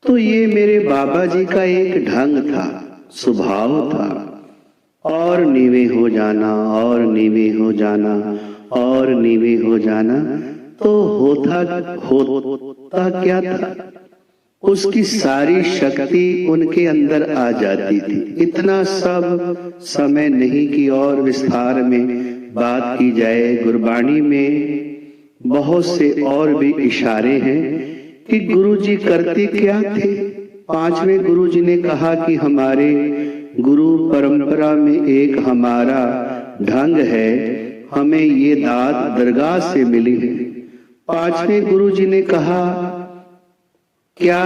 तो ये मेरे बाबा जी का एक ढंग था, स्वभाव था, और नीवे हो जाना और नीवे हो जाना और नीवे हो जाना। तो होता क्या था, उसकी सारी शक्ति उनके अंदर आ जाती थी। इतना सब समय नहीं कि और विस्तार में बात की जाए। गुरबाणी में बहुत से और भी इशारे हैं कि गुरु जी करते क्या थे। पांचवें गुरु जी ने कहा कि हमारे गुरु परंपरा में एक हमारा ढंग है, हमें ये दात दरगाह से मिली है। पांचवें गुरु जी ने कहा, क्या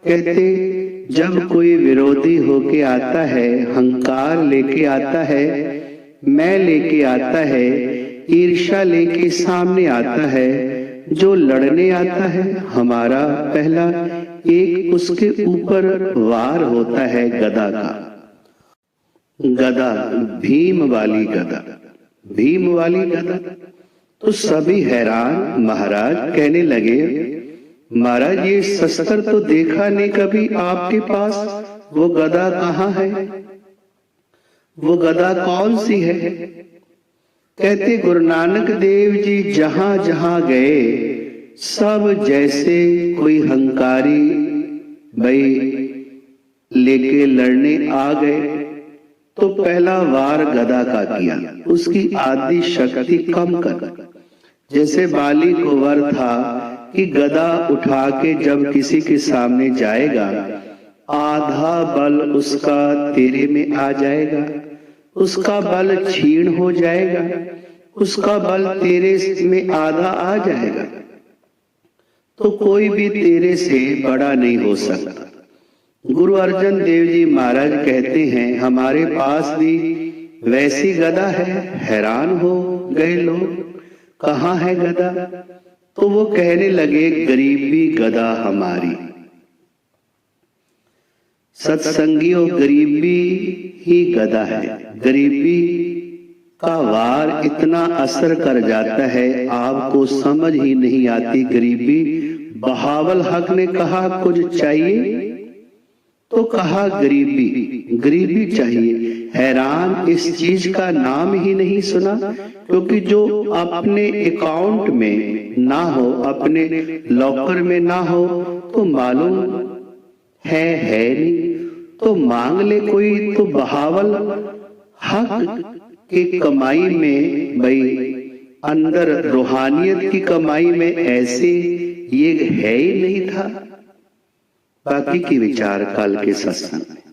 कहते, जब कोई विरोधी होके आता है, हंकार लेके आता है, मैं लेके आता है, ईर्ष्या लेके सामने आता है, जो लड़ने आता है, हमारा पहला एक उसके ऊपर वार होता है गदा का। गदा, भीम वाली गदा, भीम वाली गदा। तो सभी हैरान, महाराज कहने लगे, महाराज ये शस्त्र तो देखा नहीं कभी आपके पास, वो गदा कहाँ है, वो गदा कौन सी है। कहते गुरु नानक देव जी जहां जहां गए, सब जैसे कोई हंकारी भाई लेके लड़ने आ गए, तो पहला वार गदा का किया, उसकी आदि शक्ति कम कर। जैसे बाली को वर था कि गदा उठा के जब किसी के सामने जाएगा, आधा बल उसका तेरे में आ जाएगा, उसका बल क्षीण हो जाएगा, उसका बल तेरे में आधा आ जाएगा, तो कोई भी तेरे से बड़ा नहीं हो सकता। गुरु अर्जन देव जी महाराज कहते हैं, हमारे पास भी वैसी गदा है। हैरान हो गए लोग, कहाँ है गदा। तो वो कहने लगे, गरीबी गदा हमारी। सत्संगियों, गरीबी ही गदा है। गरीबी का वार इतना असर कर जाता है, आपको समझ ही नहीं आती गरीबी। बहावल हक ने कहा कुछ चाहिए, तो कहा गरीबी, गरीबी चाहिए। हैरान, इस चीज का नाम ही नहीं सुना, क्योंकि जो अपने अकाउंट में ना हो, अपने लॉकर में ना हो, तो मालूम है नहीं, तो मांग ले कोई। तो बहावल हक की कमाई में भाई, अंदर रूहानियत की कमाई में ऐसे ये है ही नहीं था। बाकी की विचार कल के सत्संग में।